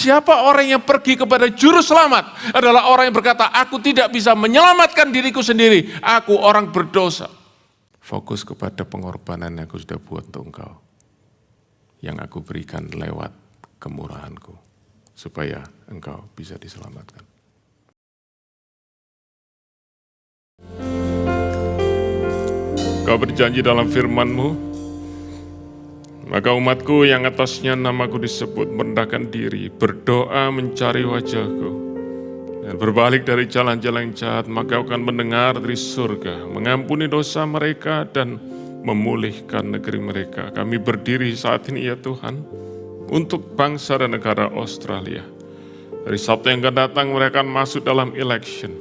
Siapa orang yang pergi kepada juru selamat? Adalah orang yang berkata, aku tidak bisa menyelamatkan diriku sendiri. Aku orang berdosa. Fokus kepada pengorbanan yang aku sudah buat untuk engkau. Yang aku berikan lewat kemurahanku. Supaya engkau bisa diselamatkan. Kau berjanji dalam firman-Mu, maka umatku yang atasnya namaku disebut merendahkan diri, berdoa mencari wajah-Ku, dan berbalik dari jalan-jalan yang jahat, maka akan mendengar dari surga, mengampuni dosa mereka dan memulihkan negeri mereka. Kami berdiri saat ini ya Tuhan, untuk bangsa dan negara Australia. Dari Sabtu yang akan datang mereka akan masuk dalam election,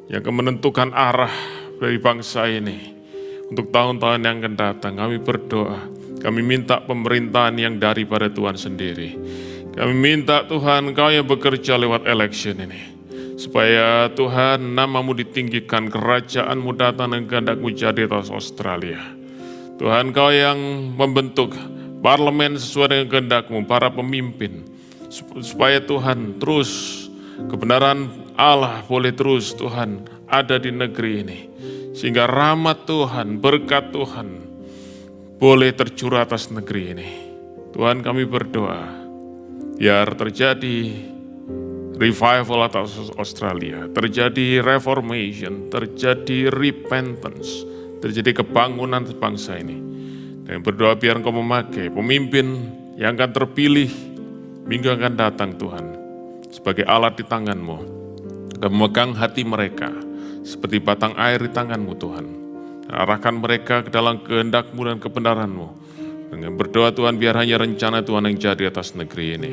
yang akan menentukan arah dari bangsa ini. Untuk tahun-tahun yang akan datang, kami berdoa, kami minta pemerintahan yang daripada Tuhan sendiri. Kami minta Tuhan, Engkau yang bekerja lewat election ini. Supaya Tuhan, nama-Mu ditinggikan, kerajaan-Mu datang dan kehendak-Mu jadi atas Australia. Tuhan, Engkau yang membentuk parlemen sesuai dengan kehendak-Mu, para pemimpin. Supaya Tuhan terus, kebenaran Allah boleh terus Tuhan ada di negeri ini. Sehingga rahmat Tuhan, berkat Tuhan boleh tercurah atas negeri ini. Tuhan kami berdoa, biar terjadi revival atas Australia, terjadi reformation, terjadi repentance, terjadi kebangunan bangsa ini. Dan berdoa biar Engkau memakai pemimpin yang akan terpilih minggu akan datang Tuhan, sebagai alat di tangan-Mu, dan memegang hati mereka, seperti batang air di tangan-Mu Tuhan. Arahkan mereka ke dalam kehendak-Mu dan kebenaran-Mu. Dengan berdoa Tuhan, biar hanya rencana Tuhan yang jadi atas negeri ini.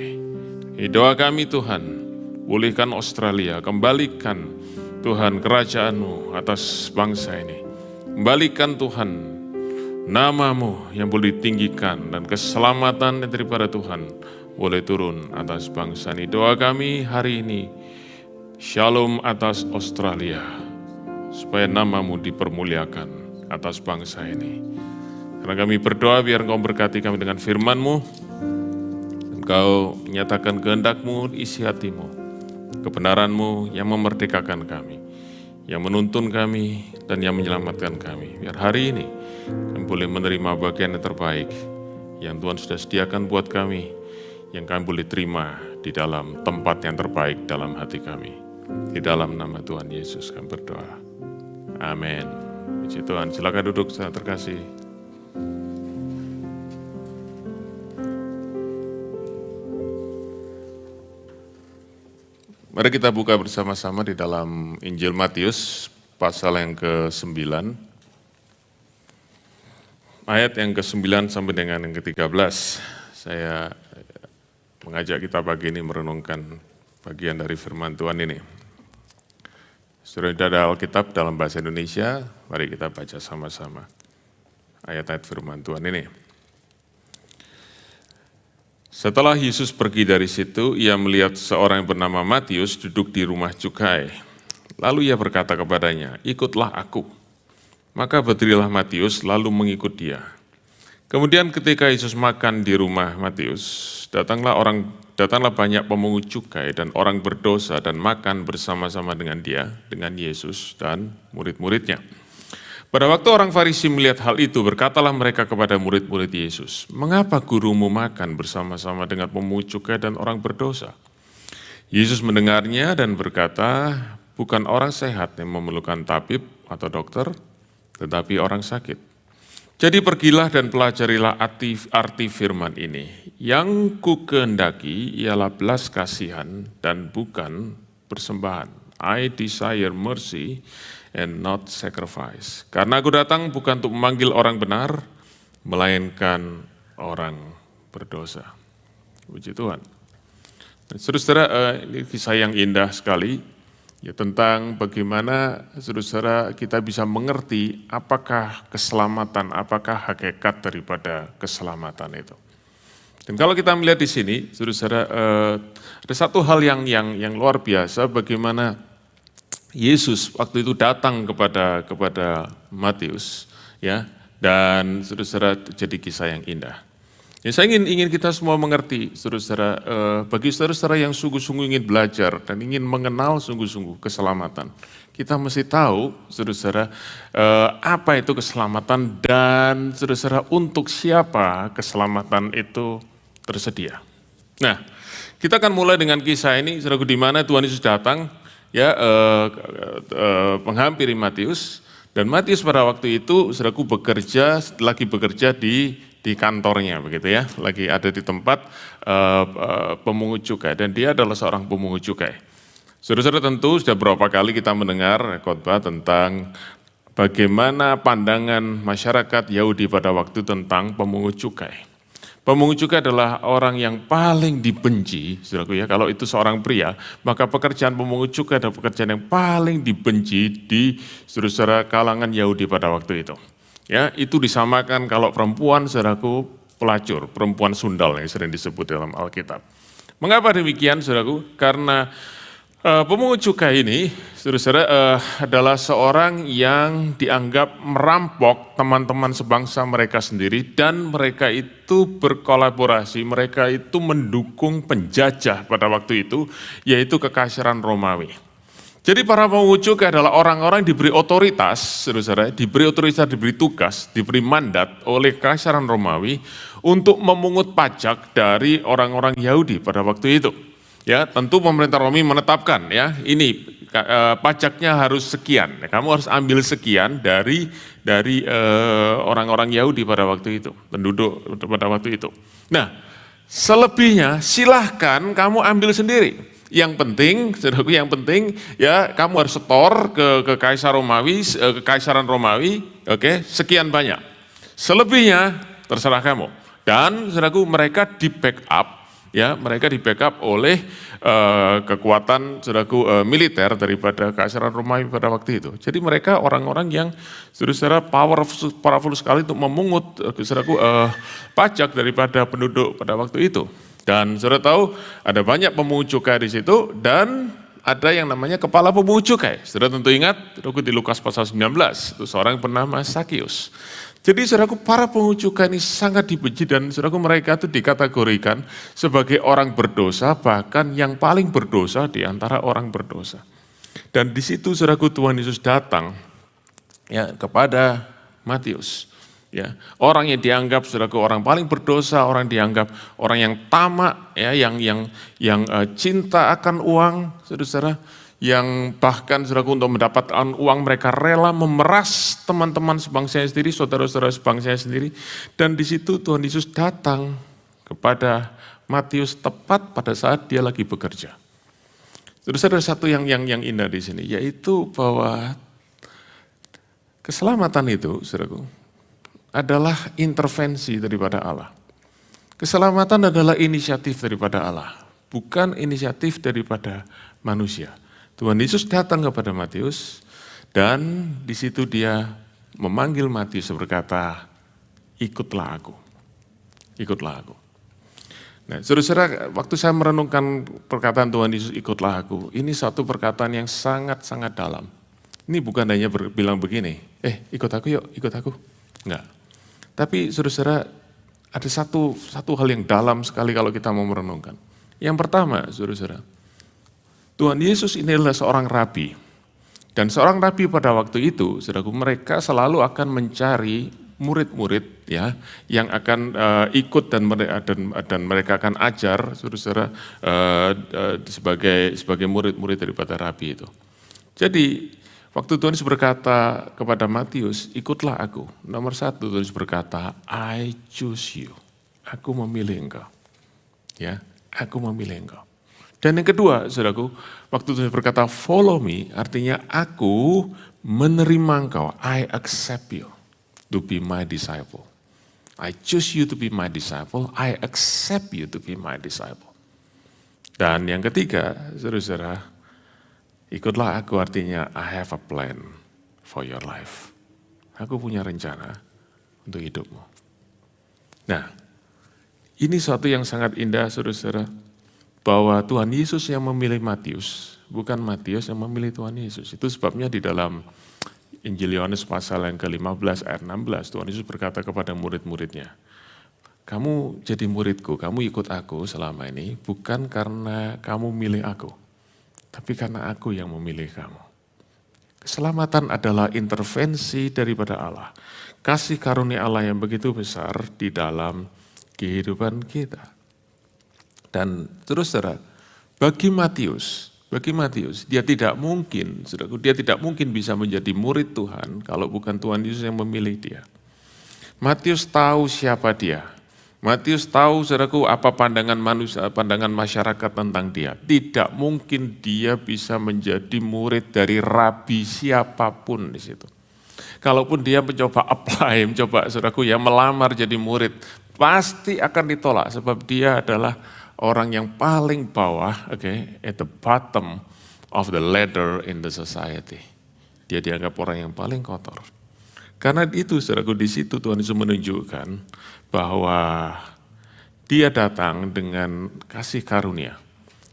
Doa kami Tuhan, pulihkan Australia, kembalikan Tuhan kerajaan-Mu atas bangsa ini. Kembalikan Tuhan nama-Mu yang boleh ditinggikan dan keselamatan daripada Tuhan boleh turun atas bangsa ini. Doa kami hari ini, Shalom atas Australia. Supaya nama-Mu dipermuliakan atas bangsa ini. Karena kami berdoa biar Engkau berkati kami dengan firman-Mu. Engkau menyatakan kehendak-Mu, isi hati-Mu. Kebenaran-Mu yang memerdekakan kami. Yang menuntun kami dan yang menyelamatkan kami. Biar hari ini kami boleh menerima bagian yang terbaik. Yang Tuhan sudah sediakan buat kami. Yang kami boleh terima di dalam tempat yang terbaik dalam hati kami. Di dalam nama Tuhan Yesus kami berdoa. Amin. Puji Tuhan, silakan duduk saudara terkasih. Mari kita buka bersama-sama di dalam Injil Matius, pasal yang ke-9. Ayat yang ke-9 sampai dengan yang ke-13. Saya mengajak kita pagi ini merenungkan bagian dari firman Tuhan ini. Sudah ada Alkitab dalam bahasa Indonesia, mari kita baca sama-sama ayat-ayat firman Tuhan ini. Setelah Yesus pergi dari situ, ia melihat seorang yang bernama Matius duduk di rumah cukai. Lalu ia berkata kepadanya, ikutlah aku. Maka berdirilah Matius lalu mengikut dia. Kemudian ketika Yesus makan di rumah Matius, datanglah banyak pemungut cukai dan orang berdosa dan makan bersama-sama dengan dia, dengan Yesus dan murid-muridnya. Pada waktu orang Farisi melihat hal itu, berkatalah mereka kepada murid-murid Yesus, mengapa gurumu makan bersama-sama dengan pemungut cukai dan orang berdosa? Yesus mendengarnya dan berkata, bukan orang sehat yang memerlukan tabib atau dokter, tetapi orang sakit. Jadi pergilah dan pelajarilah arti firman ini. Yang ku kehendaki ialah belas kasihan dan bukan persembahan. I desire mercy and not sacrifice. Karena aku datang bukan untuk memanggil orang benar, melainkan orang berdosa. Puji Tuhan. Saudara-saudara, ini kisah yang indah sekali. Ya, tentang bagaimana saudara-saudara kita bisa mengerti apakah keselamatan, apakah hakikat daripada keselamatan itu. Dan kalau kita melihat di sini, saudara-saudara, ada satu hal yang luar biasa bagaimana Yesus waktu itu datang kepada Matius, ya, dan saudara-saudara jadi kisah yang indah. Ya, saya ingin kita semua mengerti, saudara-saudara, bagi saudara-saudara yang sungguh-sungguh ingin belajar dan ingin mengenal sungguh-sungguh keselamatan. Kita mesti tahu, saudara-saudara, apa itu keselamatan dan saudara-saudara untuk siapa keselamatan itu tersedia. Nah, kita akan mulai dengan kisah ini, saudaraku, di mana Tuhan Yesus datang, ya, menghampiri Matius, dan Matius pada waktu itu, saudaraku, lagi bekerja di kantornya, begitu ya, lagi ada di tempat pemungut cukai, dan dia adalah seorang pemungut cukai. Saudara-saudara, tentu sudah berapa kali kita mendengar khotbah tentang bagaimana pandangan masyarakat Yahudi pada waktu tentang pemungut cukai. Pemungut cukai adalah orang yang paling dibenci, saudaraku ya. Kalau itu seorang pria, maka pekerjaan pemungut cukai adalah pekerjaan yang paling dibenci di saudara-saudara kalangan Yahudi pada waktu itu. Ya, itu disamakan kalau perempuan, saudaraku, pelacur, perempuan sundal yang sering disebut dalam Alkitab. Mengapa demikian, saudaraku? Karena pemungut cukai ini, saudara-saudara, adalah seorang yang dianggap merampok teman-teman sebangsa mereka sendiri, dan mereka itu berkolaborasi, mereka itu mendukung penjajah pada waktu itu, yaitu kekaisaran Romawi. Jadi para pemungut cukai adalah orang-orang yang diberi otoritas, saudara-saudara, diberi tugas, diberi mandat oleh kekaisaran Romawi untuk memungut pajak dari orang-orang Yahudi pada waktu itu. Ya, tentu pemerintah Romawi menetapkan, ya, ini pajaknya harus sekian. Kamu harus ambil sekian dari orang-orang Yahudi pada waktu itu, penduduk pada waktu itu. Nah, selebihnya silahkan kamu ambil sendiri. Yang penting, ya, kamu harus setor ke kekaisaran Romawi, oke, sekian banyak. Selebihnya terserah kamu. Dan saudaraku, mereka di backup, ya, mereka di backup oleh kekuatan, saudaraku, militer daripada kekaisaran Romawi pada waktu itu. Jadi mereka orang-orang yang saudara powerful sekali untuk memungut, saudaraku, pajak daripada penduduk pada waktu itu. Dan saudara tahu ada banyak pemungut cukai di situ, dan ada yang namanya kepala pemungut cukai. Saudara tentu ingat, di Lukas pasal 19, itu seorang bernama Sakius. Jadi saudaraku, para pemungut cukai ini sangat dibenci, dan saudaraku, mereka itu dikategorikan sebagai orang berdosa, bahkan yang paling berdosa di antara orang berdosa. Dan di situ saudaraku, Tuhan Yesus datang, ya, kepada Matius. Ya, orang yang dianggap, saudaraku, orang paling berdosa, orang dianggap orang yang tamak, ya, yang cinta akan uang, saudara, yang bahkan, saudaraku, untuk mendapatkan uang mereka rela memeras teman-teman sebangsanya sendiri, saudara-saudara sebangsanya sendiri. Dan di situ Tuhan Yesus datang kepada Matius tepat pada saat dia lagi bekerja. Terus ada satu yang indah di sini, yaitu bahwa keselamatan itu, saudaraku, adalah intervensi daripada Allah. Keselamatan adalah inisiatif daripada Allah, bukan inisiatif daripada manusia. Tuhan Yesus datang kepada Matius, dan di situ dia memanggil Matius berkata, ikutlah aku, ikutlah aku. Nah, saudara-saudara, waktu saya merenungkan perkataan Tuhan Yesus, ikutlah aku, ini satu perkataan yang sangat-sangat dalam. Ini bukan hanya bilang begini, ikut aku yuk, ikut aku. Enggak. Tapi saudara-saudara, ada satu hal yang dalam sekali kalau kita mau merenungkan. Yang pertama, saudara-saudara, Tuhan Yesus ini adalah seorang rabi. Dan seorang rabi pada waktu itu, saudaraku, mereka selalu akan mencari murid-murid, ya, yang akan ikut dan mereka akan ajar, saudara-saudara, sebagai murid-murid daripada rabi itu. Jadi waktu Tuhan Yesus berkata kepada Matius, ikutlah aku. Nomor satu, Tuhan Yesus berkata, I choose you. Aku memilih engkau. Ya, aku memilih engkau. Dan yang kedua, saudaraku, waktu Tuhan Yesus berkata, follow me, artinya aku menerima engkau. I accept you to be my disciple. I choose you to be my disciple. I accept you to be my disciple. Dan yang ketiga, saudara-saudara, ikutlah aku artinya I have a plan for your life. Aku punya rencana untuk hidupmu. Nah, ini suatu yang sangat indah, saudara-saudara, bahwa Tuhan Yesus yang memilih Matius, bukan Matius yang memilih Tuhan Yesus. Itu sebabnya di dalam Injil Yohanes pasal yang ke-15 ayat 16, Tuhan Yesus berkata kepada murid-muridnya, kamu jadi muridku, kamu ikut aku selama ini bukan karena kamu milih aku, tapi karena aku yang memilih kamu. Keselamatan adalah intervensi daripada Allah. Kasih karunia Allah yang begitu besar di dalam kehidupan kita. Dan terus saudara, bagi Matius, dia tidak mungkin bisa menjadi murid Tuhan kalau bukan Tuhan Yesus yang memilih dia. Matius tahu siapa dia. Matius tahu, saudaraku, apa pandangan masyarakat tentang dia. Tidak mungkin dia bisa menjadi murid dari rabi siapapun di situ. Kalaupun dia mencoba saudaraku, melamar jadi murid, pasti akan ditolak sebab dia adalah orang yang paling bawah, at the bottom of the ladder in the society. Dia dianggap orang yang paling kotor. Karena itu, saudaraku, di situ Tuhan Yesus menunjukkan bahwa dia datang dengan kasih karunia.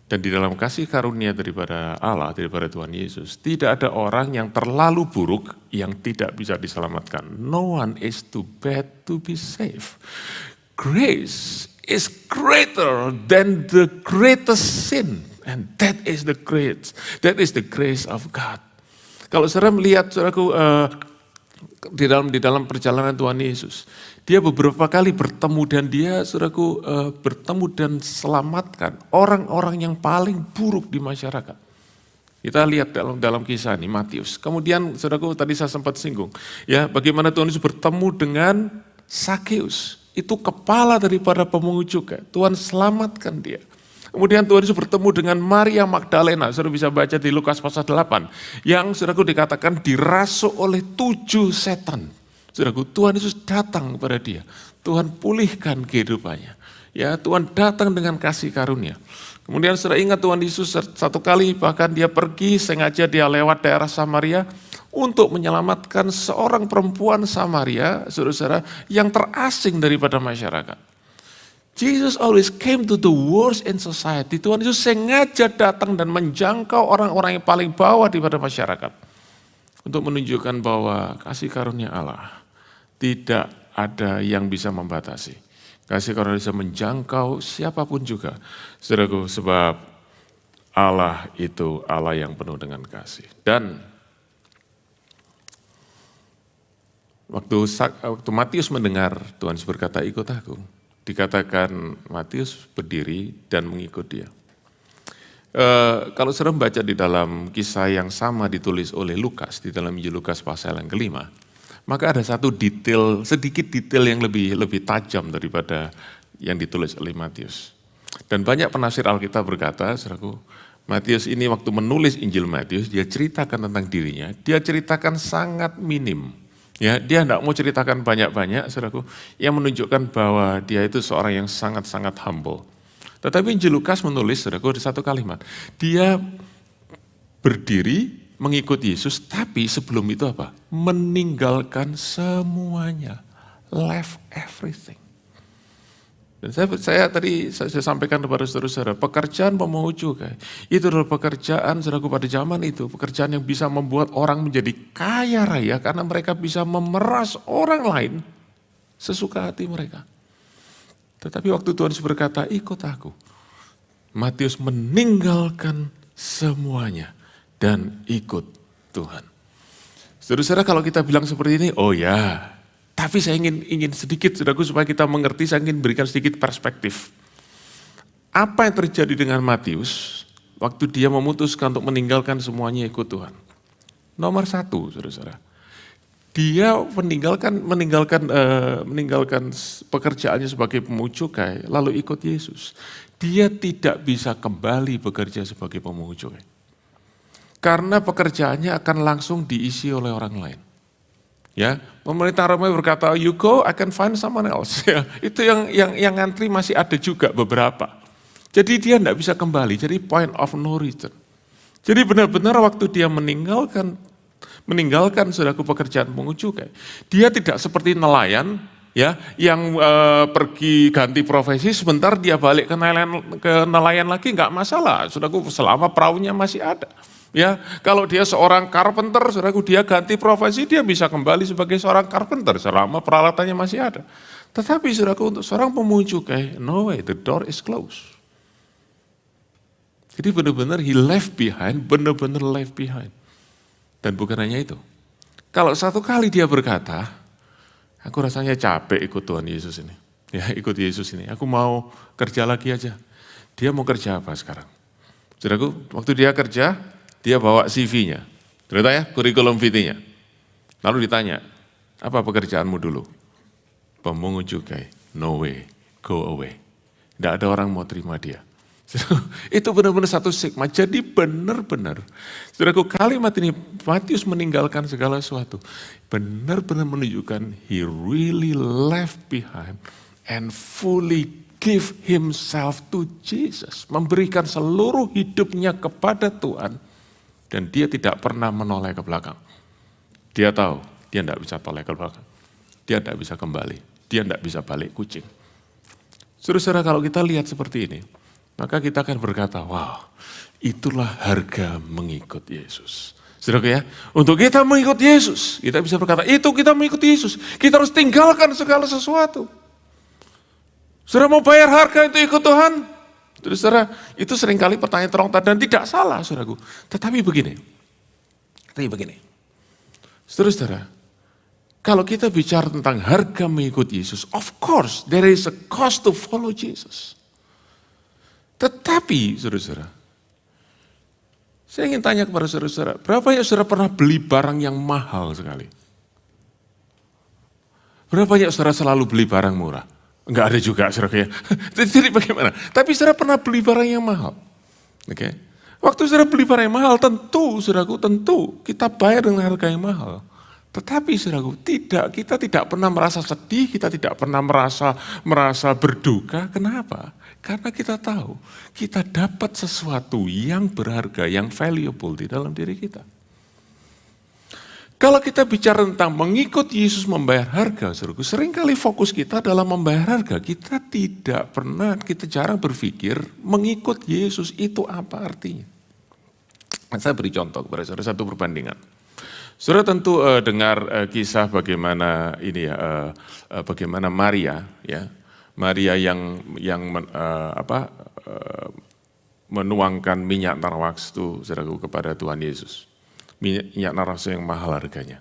Dan di dalam kasih karunia daripada Allah, daripada Tuhan Yesus, tidak ada orang yang terlalu buruk yang tidak bisa diselamatkan. No one is too bad to be saved. Grace is greater than the greatest sin. And that is the grace of God. Kalau saudara melihat, saudaraku, di dalam perjalanan Tuhan Yesus, dia beberapa kali bertemu dan dia, saudaraku, bertemu dan selamatkan orang-orang yang paling buruk di masyarakat. Kita lihat dalam kisah ini Matius. Kemudian, saudaraku, tadi saya sempat singgung, ya, bagaimana Tuhan Yesus bertemu dengan Sakeus. Itu kepala daripada pemungut cukai. Tuhan selamatkan dia. Kemudian Tuhan Yesus bertemu dengan Maria Magdalena, saudara bisa baca di Lukas pasal 8, yang saudaraku dikatakan dirasuk oleh 7 setan. Saudaraku, Tuhan Yesus datang kepada dia, Tuhan pulihkan kehidupannya. Ya, Tuhan datang dengan kasih karunia. Kemudian saudara ingat Tuhan Yesus satu kali bahkan dia pergi sengaja dia lewat daerah Samaria untuk menyelamatkan seorang perempuan Samaria, saudara-saudara, yang terasing daripada masyarakat. Jesus always came to the worst in society. Tuhan Yesus sengaja datang dan menjangkau orang-orang yang paling bawah daripada masyarakat. Untuk menunjukkan bahwa kasih karunia Allah tidak ada yang bisa membatasi. Kasih karunia bisa menjangkau siapapun juga. Saudaraku, sebab Allah itu Allah yang penuh dengan kasih. Dan waktu Matius mendengar Tuhan Yesus berkata, ikut aku. Dikatakan Matius berdiri dan mengikut dia. Kalau saudara membaca di dalam kisah yang sama ditulis oleh Lukas, di dalam Injil Lukas pasal yang kelima, maka ada sedikit detail yang lebih tajam daripada yang ditulis oleh Matius. Dan banyak penafsir Alkitab berkata, saudaraku, Matius ini waktu menulis Injil Matius, dia ceritakan tentang dirinya, dia ceritakan sangat minim. Ya, dia tidak mau ceritakan banyak-banyak, saudaraku, yang menunjukkan bahwa dia itu seorang yang sangat-sangat humble. Tetapi Injil Lukas menulis, saudaraku, ada satu kalimat. Dia berdiri mengikut Yesus, tapi sebelum itu apa? Meninggalkan semuanya. Left everything. Dan saya sampaikan kepada saudara-saudara, pekerjaan pemungut cukai itu adalah pekerjaan, saudaraku, pada zaman itu, pekerjaan yang bisa membuat orang menjadi kaya raya karena mereka bisa memeras orang lain sesuka hati mereka. Tetapi waktu Tuhan Yesus berkata, ikut aku, Matius meninggalkan semuanya dan ikut Tuhan. Saudara-saudara, kalau kita bilang seperti ini, oh ya, tapi saya ingin sedikit, saudaraku, supaya kita mengerti, saya ingin berikan sedikit perspektif. Apa yang terjadi dengan Matius waktu dia memutuskan untuk meninggalkan semuanya ikut Tuhan? Nomor satu, saudara-saudara, dia meninggalkan pekerjaannya sebagai pemungut cukai, lalu ikut Yesus. Dia tidak bisa kembali bekerja sebagai pemungut cukai. Karena pekerjaannya akan langsung diisi oleh orang lain. Ya, pemerintah Romawi berkata, you go, I can find someone else. Ya, itu yang ngantri masih ada juga beberapa. Jadi dia tidak bisa kembali, jadi point of no return. Jadi benar-benar waktu dia meninggalkan saudaraku pekerjaan pemungut cukai, dia tidak seperti nelayan, ya, yang pergi ganti profesi, sebentar dia balik ke nelayan lagi, nggak masalah, saudaraku, selama perahunya masih ada. Ya, kalau dia seorang carpenter, saudaraku, dia ganti profesi, dia bisa kembali sebagai seorang carpenter selama peralatannya masih ada. Tetapi saudaraku, untuk seorang pemungut cukai, no way, the door is closed. Jadi benar-benar he left behind, benar-benar left behind. Dan bukan hanya itu. Kalau satu kali dia berkata, aku rasanya capek ikut Tuhan Yesus ini. Ya, ikut Yesus ini. Aku mau kerja lagi aja. Dia mau kerja apa sekarang? Saudaraku, waktu dia kerja, dia bawa CV-nya. Ternyata ya, kurikulum vitae-nya. Lalu ditanya, apa pekerjaanmu dulu? Pemungut cukai. No way, go away. Tidak ada orang mau terima dia. Itu benar-benar satu stigma. Jadi benar-benar, saudaraku, kalimat ini Matius meninggalkan segala sesuatu. Benar-benar menunjukkan he really left behind and fully give himself to Jesus. Memberikan seluruh hidupnya kepada Tuhan. Dan dia tidak pernah menoleh ke belakang. Dia tahu, dia tidak bisa toleh ke belakang. Dia tidak bisa kembali. Dia tidak bisa balik kucing. Saudara-saudara, kalau kita lihat seperti ini, maka kita akan berkata, wow, itulah harga mengikut Yesus. Saudara ya, untuk kita mengikut Yesus, kita bisa berkata, itu kita mengikut Yesus. Kita harus tinggalkan segala sesuatu. Saudara mau bayar harga itu ikut Tuhan? Saudara, itu seringkali pertanyaan terlontar dan tidak salah, saudaraku. Tetapi begini, saudara, kalau kita bicara tentang harga mengikut Yesus, of course there is a cost to follow Jesus. Tetapi, saudara, saya ingin tanya kepada saudara, berapa ya saudara pernah beli barang yang mahal sekali? Berapa banyak saudara selalu beli barang murah? Enggak ada juga, saudara ya. Jadi bagaimana? Tapi saudara pernah beli barang yang mahal. Oke. Waktu saudara beli barang yang mahal, tentu, saudaraku, tentu kita bayar dengan harga yang mahal. Tetapi saudaraku, kita tidak pernah merasa sedih, kita tidak pernah merasa berduka. Kenapa? Karena kita tahu, kita dapat sesuatu yang berharga, yang valuable di dalam diri kita. Kalau kita bicara tentang mengikut Yesus membayar harga, saudaraku, seringkali fokus kita dalam membayar harga. Kita jarang berpikir mengikut Yesus itu apa artinya. Saya beri contoh kepada saudara, satu perbandingan. Saudara tentu dengar kisah bagaimana bagaimana Maria, ya, Maria yang menuangkan minyak narwastu, saudaraku, kepada Tuhan Yesus. Minyak narwastu yang mahal harganya.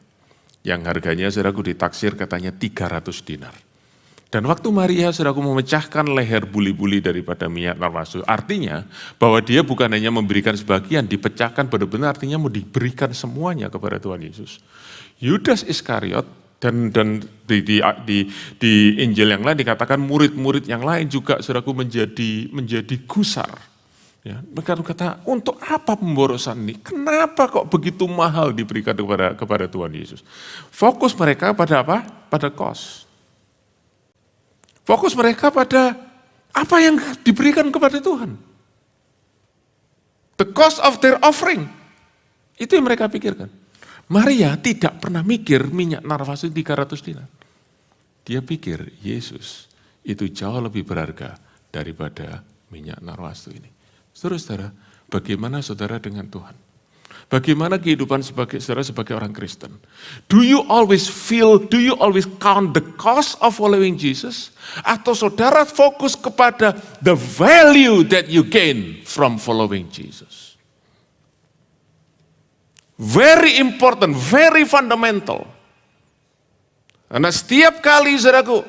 Yang harganya, saudaraku, ditaksir katanya 300 dinar. Dan waktu Maria, saudaraku, memecahkan leher buli-buli daripada minyak narwastu, artinya bahwa dia bukan hanya memberikan sebagian, dipecahkan benar-benar, artinya mau diberikan semuanya kepada Tuhan Yesus. Yudas Iskariot, dan di Injil yang lain dikatakan murid-murid yang lain juga, saudaraku, menjadi gusar. Ya, mereka berkata, untuk apa pemborosan ini? Kenapa kok begitu mahal diberikan kepada Tuhan Yesus? Fokus mereka pada apa? Pada cost. Fokus mereka pada apa yang diberikan kepada Tuhan. The cost of their offering. Itu yang mereka pikirkan. Maria tidak pernah mikir minyak narwastu 300 dinar. Dia pikir Yesus itu jauh lebih berharga daripada minyak narwastu ini. Saudara, bagaimana saudara dengan Tuhan? Bagaimana kehidupan saudara sebagai orang Kristen? Do you always count the cost of following Jesus? Atau saudara fokus kepada the value that you gain from following Jesus? Very important, very fundamental. Karena setiap kali, saudaraku,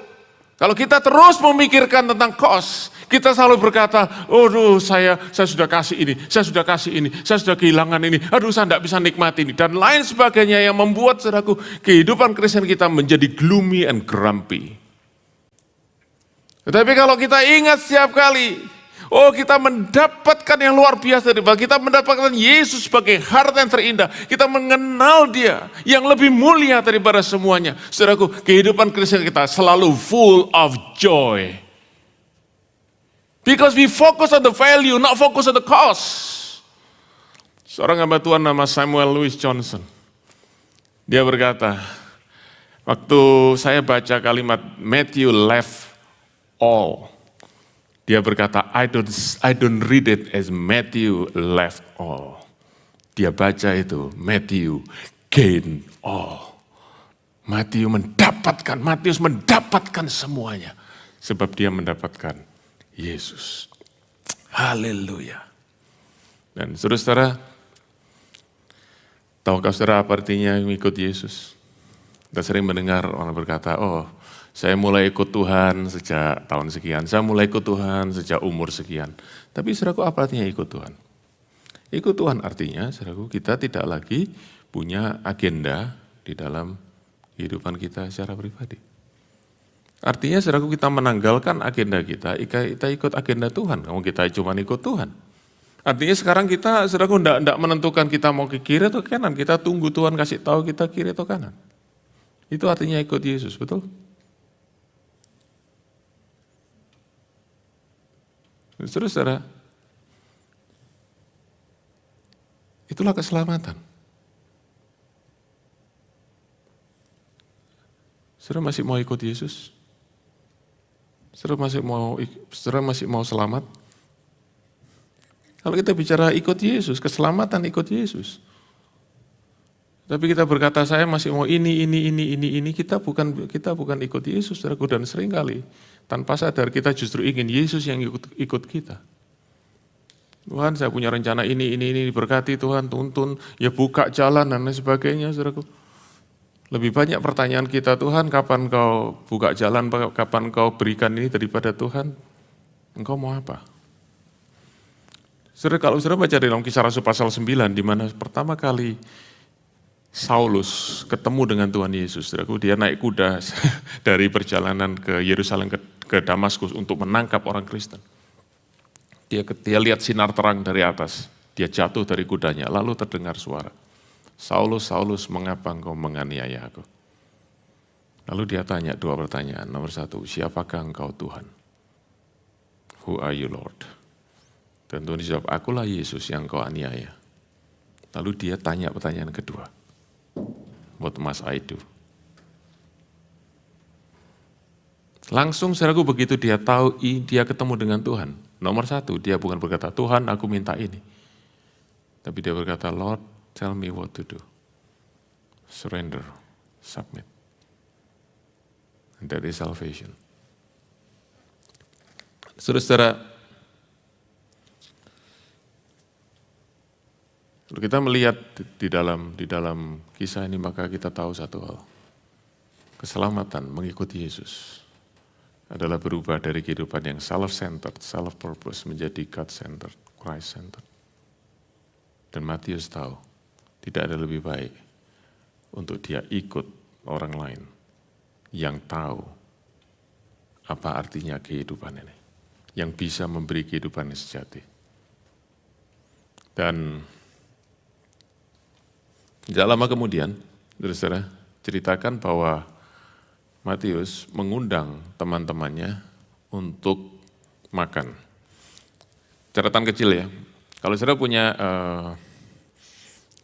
kalau kita terus memikirkan tentang cost, kita selalu berkata, aduh saya sudah kasih ini, saya sudah kehilangan ini, aduh saya tidak bisa nikmati ini, dan lain sebagainya yang membuat, saudaraku, kehidupan Kristen kita menjadi gloomy and grumpy. Tetapi kalau kita ingat setiap kali, kita mendapatkan yang luar biasa dari Bapa, kita mendapatkan Yesus sebagai harta yang terindah, kita mengenal Dia yang lebih mulia daripada semuanya. Saudaraku, kehidupan Kristen kita selalu full of joy. Because we focus on the value, not focus on the cost. Seorang hamba Tuhan nama Samuel Louis Johnson, dia berkata, waktu saya baca kalimat Matthew left all, dia berkata, I don't read it as Matthew left all. Dia baca itu, Matthew gain all. Matius mendapatkan semuanya. Sebab dia mendapatkan Yesus. Haleluya. Dan saudara, tahukah saudara apa artinya mengikut Yesus? Kita sering mendengar orang berkata, oh saya mulai ikut Tuhan sejak tahun sekian, saya mulai ikut Tuhan sejak umur sekian. Tapi saudaraku, apa artinya ikut Tuhan? Ikut Tuhan artinya, saudaraku, kita tidak lagi punya agenda di dalam kehidupan kita secara pribadi. Artinya, saudaraku, kita menanggalkan agenda kita ikut agenda Tuhan. Kalau kita cuma ikut Tuhan. Artinya sekarang kita, saudaraku, tidak menentukan kita mau ke kiri atau ke kanan. Kita tunggu Tuhan kasih tahu kita kiri atau kanan. Itu artinya ikut Yesus, betul? Saudara, itulah keselamatan. Saudara masih mau ikut Yesus? Saudara masih mau selamat? Kalau kita bicara ikut Yesus, keselamatan ikut Yesus. Tapi kita berkata saya masih mau ini, kita bukan ikut Yesus, saudaraku, dan seringkali tanpa sadar kita justru ingin Yesus yang ikut kita. Tuhan, saya punya rencana ini, diberkati Tuhan, tuntun, ya buka jalan dan lain sebagainya, saudaraku. Lebih banyak pertanyaan kita, Tuhan, kapan kau buka jalan, kapan kau berikan ini daripada Tuhan, engkau mau apa? Saudara, kalau saudara baca dalam Kisah Rasul pasal 9, di mana pertama kali Saulus ketemu dengan Tuhan Yesus, saudaraku, dia naik kuda dari perjalanan ke Yerusalem ke Damaskus untuk menangkap orang Kristen. Dia lihat sinar terang dari atas, dia jatuh dari kudanya, lalu terdengar suara, Saulus, Saulus, mengapa engkau menganiaya aku? Lalu dia tanya dua pertanyaan. Nomor satu, siapakah engkau Tuhan? Who are you, Lord? Dan Tuhan dijawab, akulah Yesus yang kau aniaya. Lalu dia tanya pertanyaan kedua, what must I do? Langsung saudaraku, begitu dia tahu dia ketemu dengan Tuhan. Nomor satu, dia bukan berkata, Tuhan aku minta ini. Tapi dia berkata, Lord, tell me what to do. Surrender, submit. And that is salvation. Saudara-saudara, kalau kita melihat di dalam kisah ini, maka kita tahu satu hal. Keselamatan mengikuti Yesus adalah berubah dari kehidupan yang self-centered, self-purpose menjadi God-centered, Christ-centered. Dan Matius tahu, tidak ada lebih baik untuk dia ikut orang lain yang tahu apa artinya kehidupan ini, yang bisa memberi kehidupan yang sejati. Dan tidak lama kemudian, saudara, ceritakan bahwa Matius mengundang teman-temannya untuk makan. Catatan kecil ya, kalau saudara punya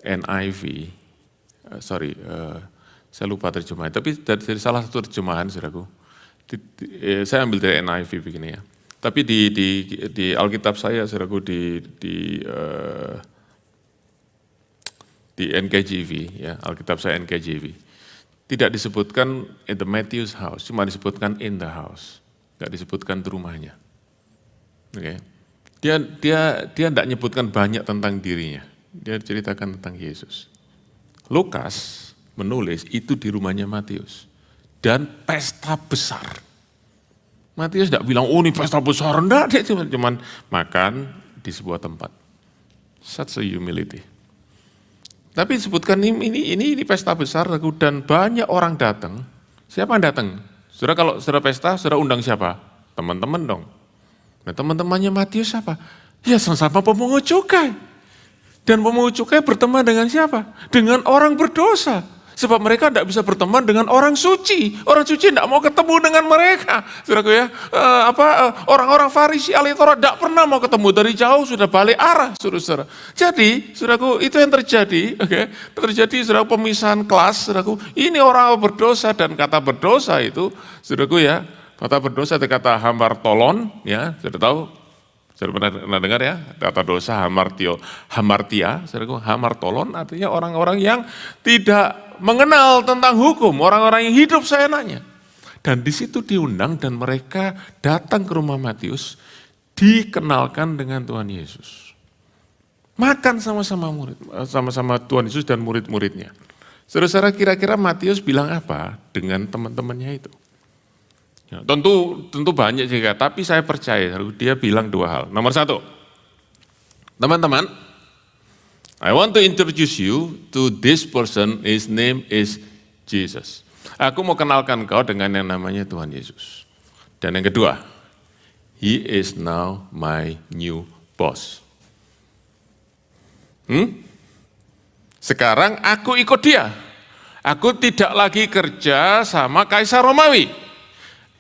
NIV, saya lupa terjemahan, tapi dari salah satu terjemahan, saudaraku, saya ambil dari NIV begini ya. Tapi di Alkitab saya, saudaraku, di NKJV, ya, Alkitab saya NKJV, tidak disebutkan in the Matthew's house, cuma disebutkan in the house, nggak disebutkan di rumahnya. Oke, dia tidak nyebutkan banyak tentang dirinya, dia ceritakan tentang Yesus. Lukas menulis itu di rumahnya Matius dan pesta besar. Matius tidak bilang, oh ini pesta besar, enggak, dia cuma makan di sebuah tempat. Such a humility. Tapi disebutkan ini pesta besar, dan banyak orang datang. Siapa yang datang? Saudara, kalau saudara pesta, saudara undang siapa? Teman-teman dong. Nah, teman-temannya Matius siapa? Ya sama-sama pemungut cukai. Dan pemungut cukai berteman dengan siapa? Dengan orang berdosa. Sebab mereka tidak bisa berteman dengan orang suci. Orang suci tidak mau ketemu dengan mereka. Saudaraku ya, orang-orang Farisi, ahli Taurat tidak pernah mau ketemu, dari jauh sudah balik arah, saudara. Jadi, saudaraku, itu yang terjadi. Oke, terjadi, saudaraku, pemisahan kelas, saudaraku. Ini orang berdosa, dan kata berdosa itu, saudaraku ya, kata berdosa itu kata hambar tolon, ya, sudah tahu. Sudah pernah dengar ya, tata dosa hamartia, saudaraku, hamartolon artinya orang-orang yang tidak mengenal tentang hukum, orang-orang yang hidup seenaknya. Dan di situ diundang dan mereka datang ke rumah Matius, dikenalkan dengan Tuhan Yesus. Makan sama-sama Tuhan Yesus dan murid-muridnya. Saudara-saudara, kira-kira Matius bilang apa dengan teman-temannya itu? Ya, tentu banyak juga, tapi saya percaya dia bilang dua hal. Nomor satu, teman-teman, I want to introduce you to this person, his name is Jesus. Aku mau kenalkan kau dengan yang namanya Tuhan Yesus. Dan yang kedua, he is now my new boss. Sekarang aku ikut dia. Aku tidak lagi kerja sama Kaisar Romawi.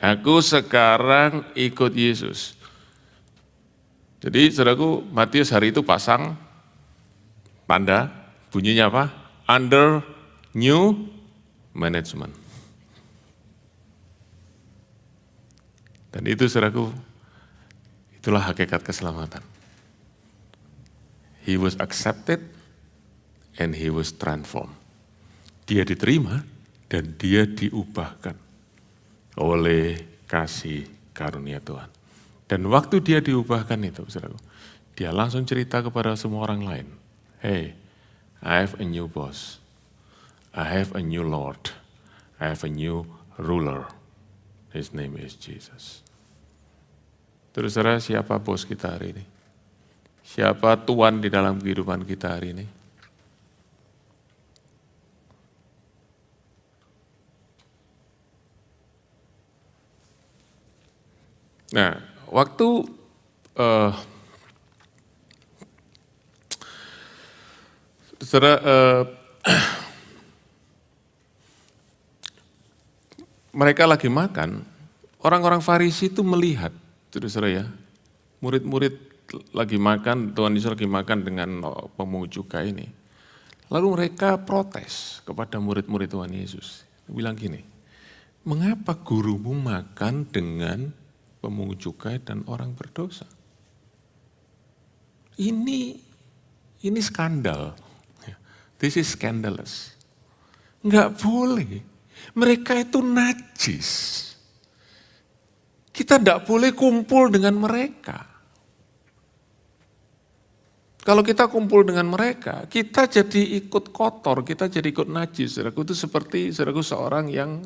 Aku sekarang ikut Yesus. Jadi saudaraku, Matius hari itu pasang tanda, bunyinya apa? Under new management. Dan itu saudaraku, itulah hakikat keselamatan. He was accepted and he was transformed. Dia diterima dan dia diubahkan oleh kasih karunia Tuhan. Dan waktu dia diubahkan itu, saudaraku, dia langsung cerita kepada semua orang lain. Hey, I have a new boss. I have a new Lord. I have a new ruler. His name is Jesus. Terus saudara, siapa bos kita hari ini? Siapa Tuhan di dalam kehidupan kita hari ini? Nah, waktu mereka lagi makan, orang-orang Farisi itu melihat, saudara ya, murid-murid lagi makan, Tuhan Yesus lagi makan dengan pemungut cukai ini. Lalu mereka protes kepada murid-murid Tuhan Yesus. Bilang gini, mengapa gurumu makan dengan pemungut cukai dan orang berdosa? Ini skandal. This is scandalous. Enggak boleh. Mereka itu najis. Kita enggak boleh kumpul dengan mereka. Kalau kita kumpul dengan mereka, kita jadi ikut kotor, kita jadi ikut najis. Saudaraku, itu seperti saudaraku seorang yang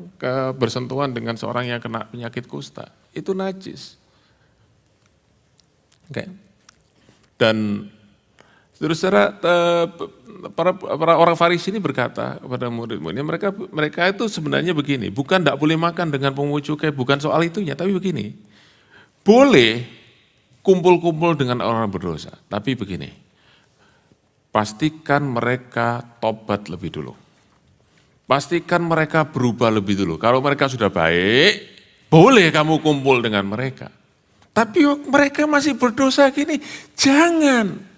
bersentuhan dengan seorang yang kena penyakit kusta. Itu najis. Oke. Dan saudara, para orang Farisi ini berkata kepada murid-muridnya, mereka itu sebenarnya begini, bukan tidak boleh makan dengan pemungut cukai, bukan soal itunya, tapi begini, boleh kumpul-kumpul dengan orang berdosa, tapi begini, pastikan mereka tobat lebih dulu. Pastikan mereka berubah lebih dulu. Kalau mereka sudah baik, boleh kamu kumpul dengan mereka. Tapi mereka masih berdosa gini, jangan.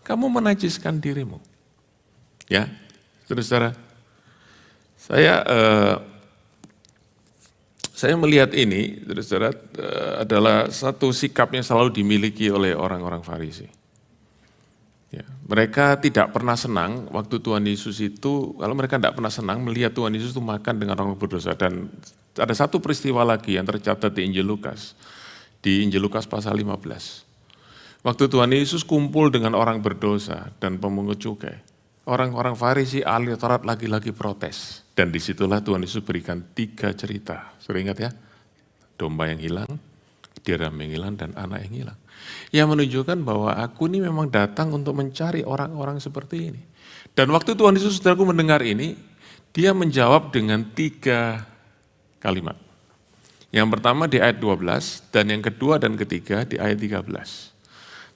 Kamu menajiskan dirimu. Ya, saudara-saudara. Saya melihat ini, saudara-saudara, adalah satu sikap yang selalu dimiliki oleh orang-orang Farisi. Ya, mereka tidak pernah senang waktu Tuhan Yesus itu, kalau mereka tidak pernah senang melihat Tuhan Yesus itu makan dengan orang berdosa. Dan ada satu peristiwa lagi yang tercatat di Injil Lukas. Di Injil Lukas pasal 15. Waktu Tuhan Yesus kumpul dengan orang berdosa dan pemungut cukai. Orang-orang Farisi, ahli Taurat lagi-lagi protes. Dan disitulah Tuhan Yesus berikan 3 cerita. Sudah ingat ya? Domba yang hilang, dirham yang hilang, dan anak yang hilang. Yang menunjukkan bahwa aku ini memang datang untuk mencari orang-orang seperti ini. Dan waktu Tuhan Yesus saudaraku mendengar ini, dia menjawab dengan 3 kalimat. Yang pertama di ayat 12, dan yang kedua dan ketiga di ayat 13.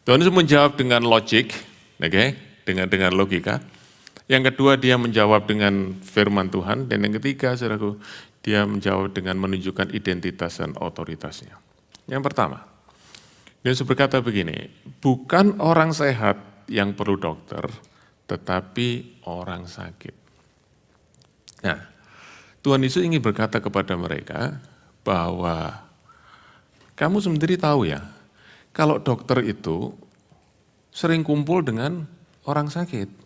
Tuhan Yesus menjawab dengan logik, dengan logika. Yang kedua dia menjawab dengan firman Tuhan, dan yang ketiga saudaraku, dia menjawab dengan menunjukkan identitas dan otoritasnya. Yang pertama, Yesus berkata begini, bukan orang sehat yang perlu dokter, tetapi orang sakit. Nah, Tuhan Yesus ingin berkata kepada mereka bahwa kamu sendiri tahu ya, kalau dokter itu sering kumpul dengan orang sakit.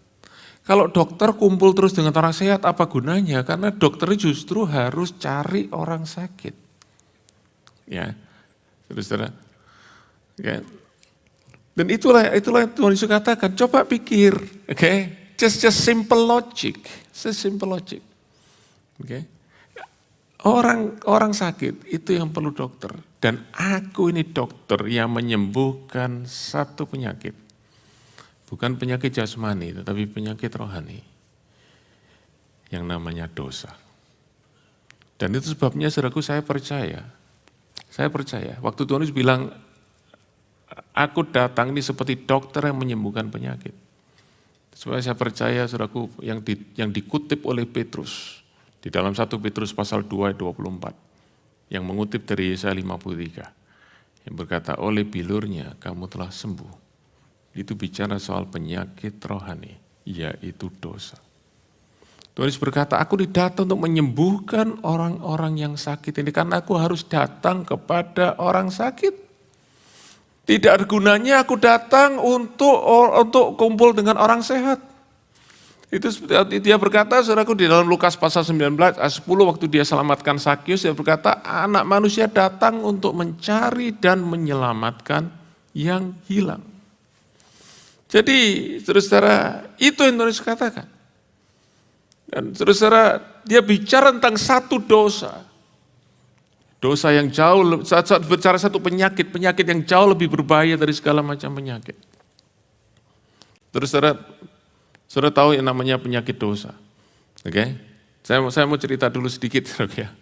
Kalau dokter kumpul terus dengan orang sehat, apa gunanya? Karena dokter justru harus cari orang sakit. Ya, saudara. Ya. Dan itulah yang Tuhan Yesus katakan, coba pikir, oke? Just simple logic, simple logic. Oke? Orang sakit itu yang perlu dokter. Dan aku ini dokter yang menyembuhkan satu penyakit. Bukan penyakit jasmani, tetapi penyakit rohani. Yang namanya dosa. Dan itu sebabnya saudaraku saya percaya. Waktu Tuhan Yesus bilang, aku datang ini seperti dokter yang menyembuhkan penyakit. Supaya saya percaya saudaraku yang dikutip oleh Petrus. Di dalam 1 Petrus pasal 2 ayat 24. Yang mengutip dari Yesaya 53. Yang berkata, oleh bilurnya kamu telah sembuh. Itu bicara soal penyakit rohani, yaitu dosa. Tuhan Yesus berkata, aku datang untuk menyembuhkan orang-orang yang sakit ini. Karena aku harus datang kepada orang sakit. Tidak ada gunanya aku datang untuk kumpul dengan orang sehat. Itu dia berkata, saudaraku, di dalam Lukas pasal 19 ayat 10 waktu dia selamatkan Sakyus, dia berkata, anak manusia datang untuk mencari dan menyelamatkan yang hilang. Jadi, saudara-saudara, itu yang Tuhan Yesus katakan. Dan saudara-saudara, dia bicara tentang satu dosa. Dosa yang jauh, saat bicara satu penyakit yang jauh lebih berbahaya dari segala macam penyakit. Terus saudara tahu yang namanya penyakit dosa. Oke? Saya mau cerita dulu sedikit, ya.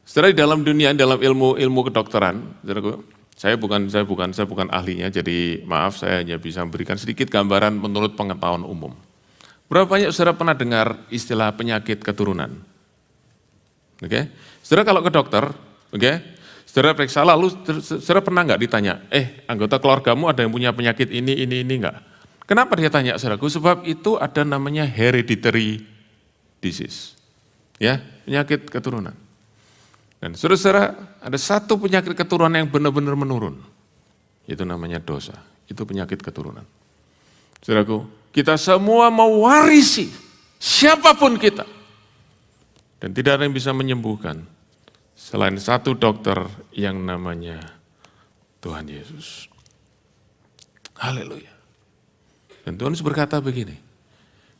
Saudara, di dalam dunia, dalam ilmu kedokteran, saudaraku, saya bukan ahlinya, jadi maaf saya hanya bisa memberikan sedikit gambaran menurut pengetahuan umum. Berapa banyak saudara pernah dengar istilah penyakit keturunan? Oke? Saudara kalau ke dokter, oke? Saudara periksa lalu saudara pernah nggak ditanya, anggota keluargamu ada yang punya penyakit ini nggak? Kenapa dia tanya saudaraku? Sebab itu ada namanya hereditary disease. Ya, penyakit keturunan. Dan saudara, ada satu penyakit keturunan yang benar-benar menurun. Itu namanya dosa. Itu penyakit keturunan. Saudaraku, kita semua mewarisi siapapun kita. Dan tidak ada yang bisa menyembuhkan selain satu dokter yang namanya Tuhan Yesus. Haleluya. Dan Tuhan Yesus berkata begini,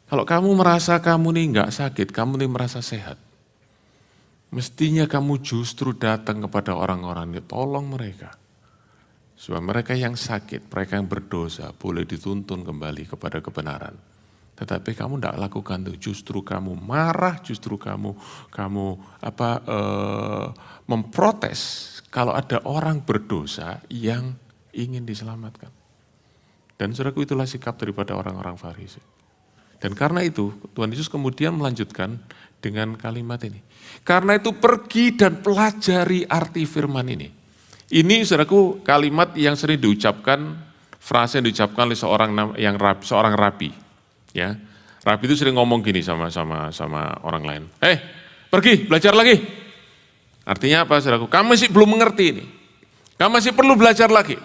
kalau kamu merasa kamu ini enggak sakit, kamu ini merasa sehat, mestinya kamu justru datang kepada orang-orang ini, tolong mereka. Sebab mereka yang sakit, mereka yang berdosa, boleh dituntun kembali kepada kebenaran. Tetapi kamu tidak lakukan itu, justru kamu marah, justru kamu memprotes kalau ada orang berdosa yang ingin diselamatkan. Dan saudaraku, itulah sikap daripada orang-orang Farisi. Dan karena itu Tuhan Yesus kemudian melanjutkan dengan kalimat ini. Karena itu pergi dan pelajari arti firman ini. Ini saudaraku kalimat yang sering diucapkan, frase yang diucapkan oleh seorang rabi. Ya, rabi itu sering ngomong gini sama orang lain. Pergi belajar lagi. Artinya apa saudaraku? Kamu masih belum mengerti ini. Kamu masih perlu belajar lagi.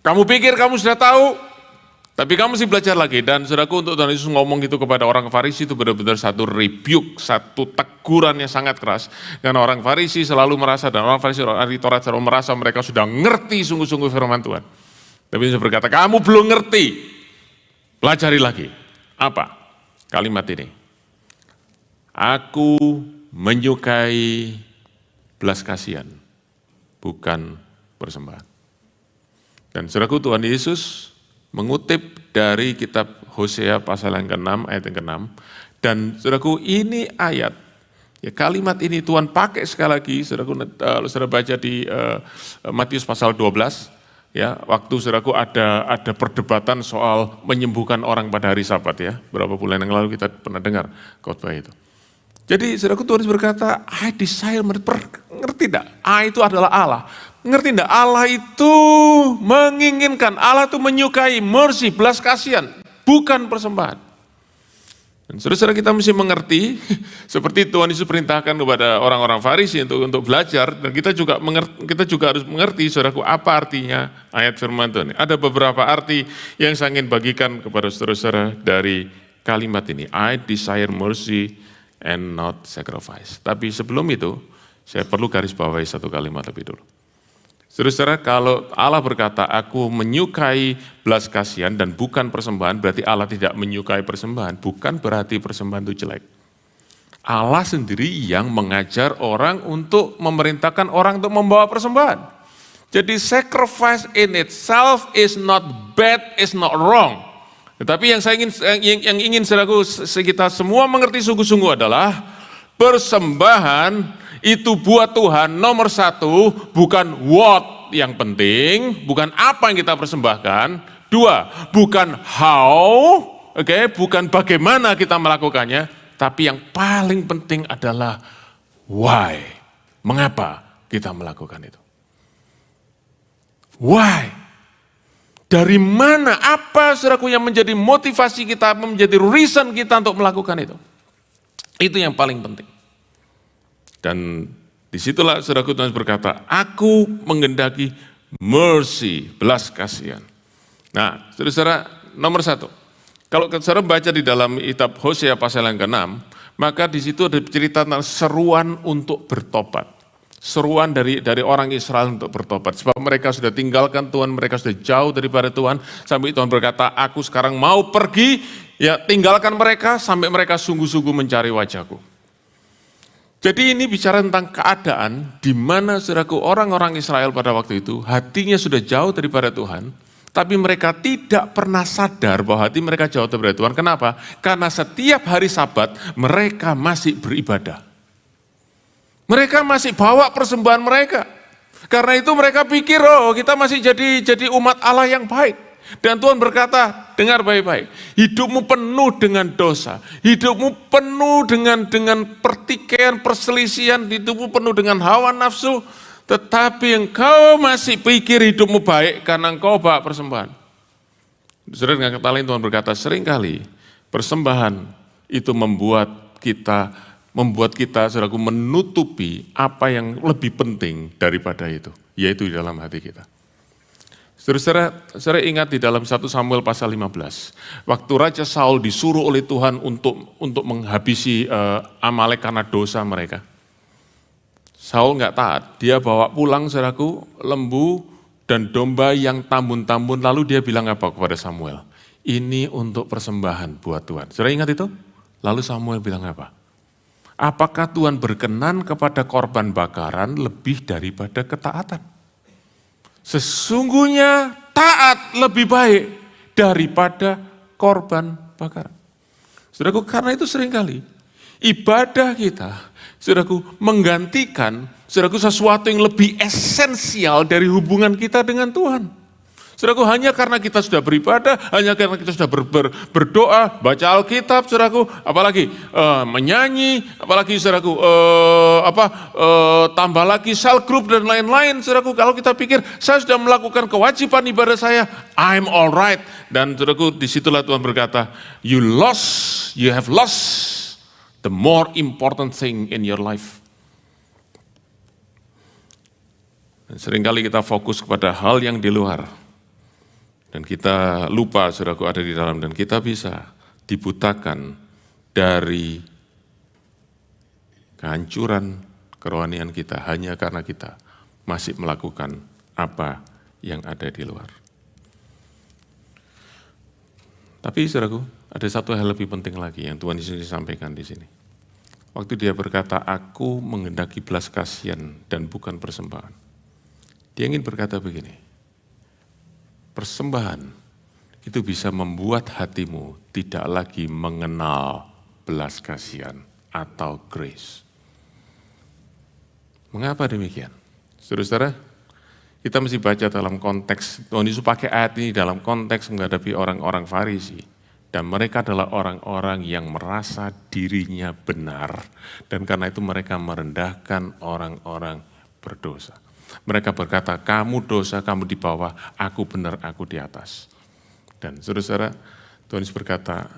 Kamu pikir kamu sudah tahu, tapi kamu masih belajar lagi. Dan saudaraku, untuk Tuhan Yesus ngomong gitu kepada orang Farisi itu benar-benar satu rebuke, satu teguran yang sangat keras. Karena orang Farisi selalu merasa, dan orang Farisi ahli Taurat selalu merasa mereka sudah ngerti sungguh-sungguh firman Tuhan. Tapi Yesus berkata, kamu belum ngerti, pelajari lagi. Apa? Kalimat ini. Aku menyukai belas kasihan, bukan persembahan. Dan saudaraku, Tuhan Yesus mengutip dari kitab Hosea pasal yang ke-6, ayat yang ke-6. Dan saudaraku, ini ayat, ya kalimat ini Tuhan pakai sekali lagi, saudaraku, saudara baca di Matius pasal 12, ya, waktu saudaraku ada perdebatan soal menyembuhkan orang pada hari Sabat, ya. Berapa bulan yang lalu kita pernah dengar khotbah itu. Jadi saudaraku, Tuhan berkata, I desire, ngerti tidak? I itu adalah Allah. Ngerti tidak? Allah itu menginginkan, Allah itu menyukai mercy, belas kasihan, bukan persembahan. Dan saudara kita mesti mengerti, seperti Tuhan Yesus perintahkan kepada orang-orang Farisi untuk belajar, dan kita juga harus mengerti, saudaraku, apa artinya ayat firman Tuhan. Ada beberapa arti yang saya ingin bagikan kepada saudara-saudara dari kalimat ini. I desire mercy and not sacrifice. Tapi sebelum itu, saya perlu garis bawahi satu kalimat lebih dulu. Saudara, kalau Allah berkata, aku menyukai belas kasihan dan bukan persembahan, berarti Allah tidak menyukai persembahan. Bukan berarti persembahan itu jelek. Allah sendiri yang mengajar orang untuk memerintahkan orang untuk membawa persembahan. Jadi sacrifice in itself is not bad, is not wrong. Tetapi yang ingin saudaraku, kita semua mengerti sungguh-sungguh adalah persembahan itu buat Tuhan nomor satu, bukan what yang penting, bukan apa yang kita persembahkan. Dua, bukan how, bukan bagaimana kita melakukannya, tapi yang paling penting adalah why. Mengapa kita melakukan itu? Why? Dari mana, apa saudaraku yang menjadi motivasi kita, menjadi reason kita untuk melakukan itu? Itu yang paling penting. Dan disitulah saudaraku Tuhan berkata, aku menghendaki mercy, belas kasihan. Nah, saudara nomor satu, kalau saudara baca di dalam kitab Hosea pasal yang ke-6, maka di situ ada cerita tentang seruan untuk bertobat. Seruan dari orang Israel untuk bertobat. Sebab mereka sudah tinggalkan Tuhan, mereka sudah jauh daripada Tuhan. Sampai Tuhan berkata, aku sekarang mau pergi, ya tinggalkan mereka sampai mereka sungguh-sungguh mencari wajahku. Jadi ini bicara tentang keadaan di mana saudaraku orang-orang Israel pada waktu itu hatinya sudah jauh daripada Tuhan, tapi mereka tidak pernah sadar bahwa hati mereka jauh daripada Tuhan. Kenapa? Karena setiap hari Sabat mereka masih beribadah. Mereka masih bawa persembahan mereka. Karena itu mereka pikir, oh kita masih jadi umat Allah yang baik. Dan Tuhan berkata, dengar baik-baik, hidupmu penuh dengan dosa, hidupmu penuh dengan pertikaian, perselisihan, hidupmu penuh dengan hawa nafsu, tetapi engkau masih pikir hidupmu baik karena engkau bawa persembahan. Saudara dengan kata lain Tuhan berkata, seringkali persembahan itu membuat kita saudaraku menutupi apa yang lebih penting daripada itu, yaitu di dalam hati kita. Saudara ingat di dalam 1 Samuel pasal 15, waktu Raja Saul disuruh oleh Tuhan untuk menghabisi Amalek karena dosa mereka. Saul nggak taat, dia bawa pulang saudaraku lembu dan domba yang tambun-tambun, lalu dia bilang apa kepada Samuel? Ini untuk persembahan buat Tuhan. Saudara ingat itu? Lalu Samuel bilang apa? Apakah Tuhan berkenan kepada korban bakaran lebih daripada ketaatan? Sesungguhnya taat lebih baik daripada korban bakaran. Saudaraku, karena itu seringkali ibadah kita, saudaraku, menggantikan saudaraku sesuatu yang lebih esensial dari hubungan kita dengan Tuhan. Saudaraku, hanya karena kita sudah beribadah, hanya karena kita sudah berdoa, baca Alkitab, saudaraku, apalagi menyanyi, apalagi saudaraku, tambah lagi cell group dan lain-lain, saudaraku, kalau kita pikir saya sudah melakukan kewajiban ibadah saya, I'm alright. Dan saudaraku, disitulah Tuhan berkata, you have lost the more important thing in your life. Dan seringkali kita fokus kepada hal yang di luar. Dan kita lupa saudaraku ada di dalam, dan kita bisa dibutakan dari kehancuran kerohanian kita hanya karena kita masih melakukan apa yang ada di luar. Tapi saudaraku, ada satu hal lebih penting lagi yang Tuhan Yesus sampaikan di sini. Waktu dia berkata, aku menghendaki belas kasihan dan bukan persembahan. Dia ingin berkata begini, persembahan itu bisa membuat hatimu tidak lagi mengenal belas kasihan atau grace. Mengapa demikian? Saudara-saudara, kita mesti baca dalam konteks, Tuhan Yesus pakai ayat ini dalam konteks menghadapi orang-orang Farisi. Dan mereka adalah orang-orang yang merasa dirinya benar. Dan karena itu mereka merendahkan orang-orang berdosa. Mereka berkata, kamu dosa, kamu di bawah, aku benar, aku di atas. Dan saudara-saudara, Tuhan Yesus berkata,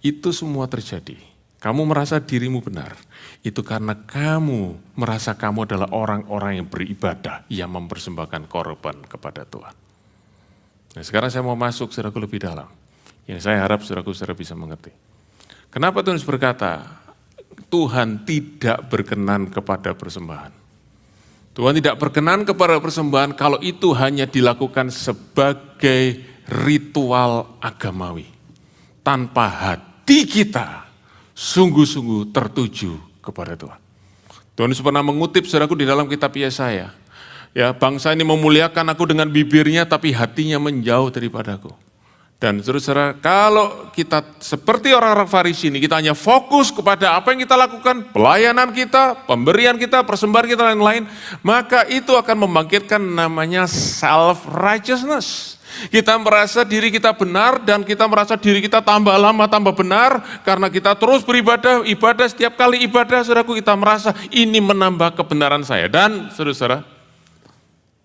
itu semua terjadi. Kamu merasa dirimu benar, itu karena kamu merasa kamu adalah orang-orang yang beribadah, yang mempersembahkan korban kepada Tuhan. Nah, sekarang saya mau masuk saudaraku lebih dalam. Yang saya harap saudara bisa mengerti. Kenapa Tuhan berkata, Tuhan tidak berkenan kepada persembahan. Tuhan tidak berkenan kepada persembahan kalau itu hanya dilakukan sebagai ritual agamawi. Tanpa hati kita sungguh-sungguh tertuju kepada Tuhan. Tuhan Yesus pernah mengutip saudaraku di dalam kitab Yesaya. Ya, bangsa ini memuliakan aku dengan bibirnya tapi hatinya menjauh daripadaku. Dan saudara, kalau kita seperti orang-orang Farisi ini, kita hanya fokus kepada apa yang kita lakukan, pelayanan kita, pemberian kita, persembahan kita, dan lain-lain, maka itu akan membangkitkan namanya self-righteousness. Kita merasa diri kita benar dan kita merasa diri kita tambah lama, tambah benar, karena kita terus beribadah, ibadah, setiap kali ibadah, saudaraku, kita merasa ini menambah kebenaran saya. Dan saudara,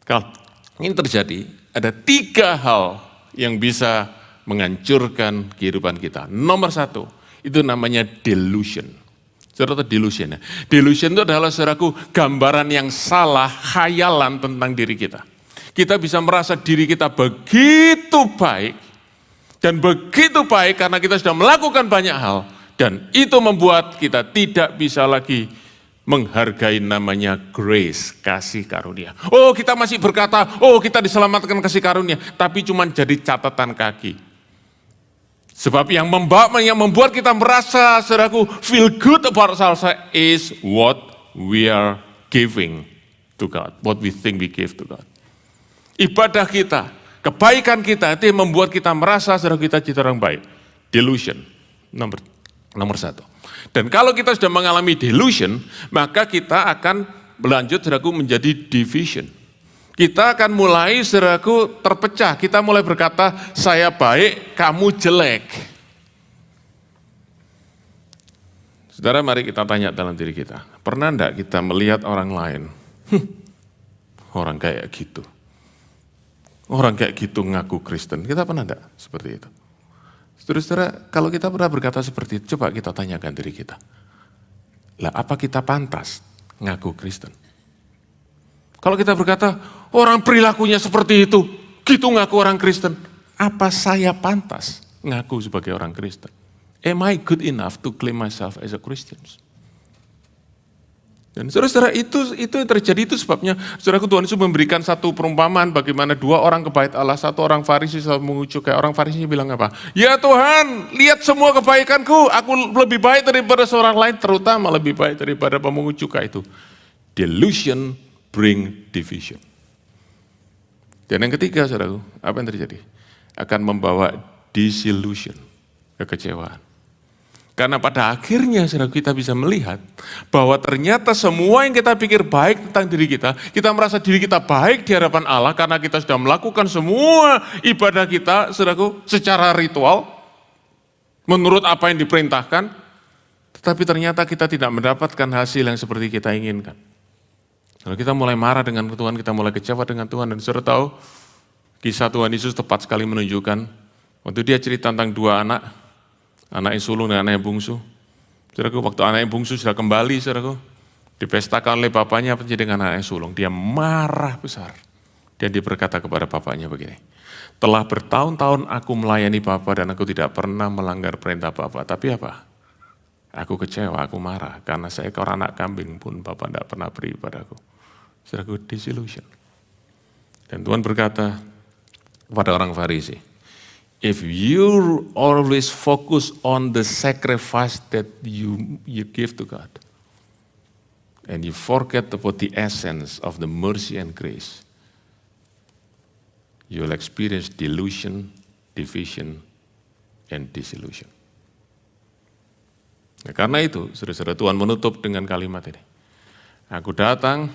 kalau ini terjadi, ada 3 hal yang bisa menghancurkan kehidupan kita. Nomor 1, itu namanya delusion. Saudara tahu delusion ya? Delusion itu adalah saudaraku gambaran yang salah, khayalan tentang diri kita. Kita bisa merasa diri kita begitu baik, dan begitu baik karena kita sudah melakukan banyak hal, dan itu membuat kita tidak bisa lagi menghargai namanya grace, kasih karunia. Oh, kita masih berkata, oh kita diselamatkan kasih karunia, tapi cuma jadi catatan kaki. Sebab yang membuat kita merasa, saudaraku, feel good about ourselves is what we are giving to God. What we think we give to God. Ibadah kita, kebaikan kita, itu yang membuat kita merasa, saudara, kita jadi orang baik. Delusion, nomor 1. Dan kalau kita sudah mengalami delusion, maka kita akan berlanjut, saudaraku, menjadi division. Kita akan mulai, saudaraku, terpecah. Kita mulai berkata, saya baik, kamu jelek. Saudara, mari kita tanya dalam diri kita. Pernah enggak kita melihat orang lain? Orang kayak gitu. Orang kayak gitu ngaku Kristen. Kita pernah enggak seperti itu? Saudara-saudara, kalau kita pernah berkata seperti itu, coba kita tanyakan diri kita. Lah, apa kita pantas ngaku Kristen? Kalau kita berkata, orang perilakunya seperti itu, gitu ngaku orang Kristen. Apa saya pantas ngaku sebagai orang Kristen? Am I good enough to claim myself as a Christian? Dan saudara-saudara, itu yang terjadi, itu sebabnya, saudaraku, Tuhan Yesus memberikan satu perumpamaan bagaimana 2 orang ke bait Allah, 1 orang Farisi, 1 mengucuk. Kayak orang Farisi bilang apa? Ya Tuhan, lihat semua kebaikanku, aku lebih baik daripada seorang lain, terutama lebih baik daripada pemungut cukai itu. Delusion bring division. Dan yang ketiga, saudaraku, apa yang terjadi? Akan membawa disillusion, kekecewaan. Karena pada akhirnya, saudaraku, kita bisa melihat bahwa ternyata semua yang kita pikir baik tentang diri kita merasa diri kita baik di hadapan Allah karena kita sudah melakukan semua ibadah kita, saudaraku, secara ritual, menurut apa yang diperintahkan, tetapi ternyata kita tidak mendapatkan hasil yang seperti kita inginkan. Kalau kita mulai marah dengan Tuhan, kita mulai kecewa dengan Tuhan, dan saudara tahu, kisah Tuhan Yesus tepat sekali menunjukkan, waktu dia cerita tentang 2 anak yang sulung dan anak yang bungsu. Saudaraku, waktu anak yang bungsu sudah kembali, saudaraku, dipestakan oleh bapaknya dengan anak yang sulung, dia marah besar. Dan dia berkata kepada bapaknya begini, telah bertahun-tahun aku melayani Bapa dan aku tidak pernah melanggar perintah Bapa, tapi apa? Aku kecewa, aku marah, karena seekor anak kambing pun Bapa tidak pernah beri padaku. Saudaraku, disillusion. Dan Tuhan berkata kepada orang Farisi, if you always focus on the sacrifice that you give to God, and you forget about the essence of the mercy and grace, you will experience delusion, division, and disillusion. Nah, karena itu, saudara-saudara, Tuhan menutup dengan kalimat ini. Aku datang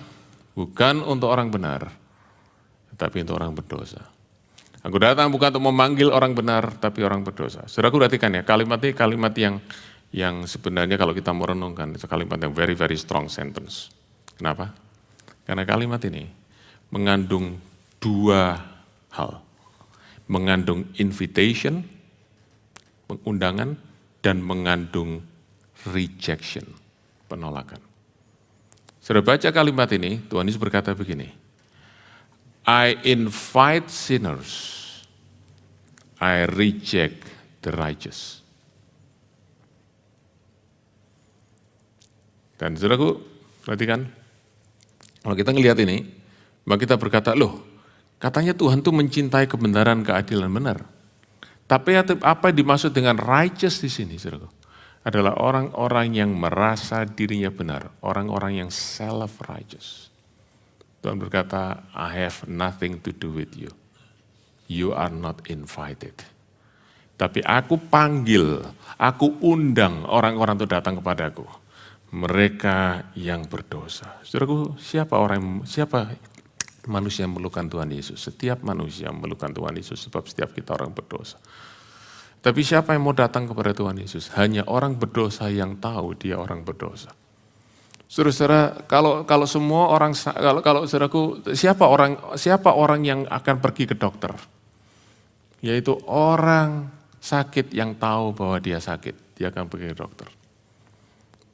bukan untuk orang benar, tetapi untuk orang berdosa. Aku datang bukan untuk memanggil orang benar, tapi orang berdosa. Saudaraku, perhatikan ya, kalimat ini kalimat yang sebenarnya kalau kita mau renungkan, itu kalimat yang very, very strong sentence. Kenapa? Karena kalimat ini mengandung 2 hal. Mengandung invitation, undangan, dan mengandung rejection, penolakan. Sudah baca kalimat ini, Tuhan Yesus berkata begini, I invite sinners, I reject the righteous. Dan saudaraku, perhatikan, kalau kita ngelihat ini, maka kita berkata, loh, katanya Tuhan tuh mencintai kebenaran, keadilan, benar. Tapi apa yang dimaksud dengan righteous di sini, saudaraku? Adalah orang-orang yang merasa dirinya benar, orang-orang yang self-righteous. Tuhan berkata, I have nothing to do with you. You are not invited. Tapi aku panggil, aku undang orang-orang itu datang kepadaku. Mereka yang berdosa. Saudaraku, siapa manusia yang memerlukan Tuhan Yesus? Setiap manusia memerlukan Tuhan Yesus, sebab setiap kita orang berdosa. Tapi siapa yang mau datang kepada Tuhan Yesus? Hanya orang berdosa yang tahu dia orang berdosa. Saudara-saudara, kalau semua orang, kalau saudaraku, siapa orang yang akan pergi ke dokter? Yaitu orang sakit yang tahu bahwa dia sakit, dia akan pergi ke dokter.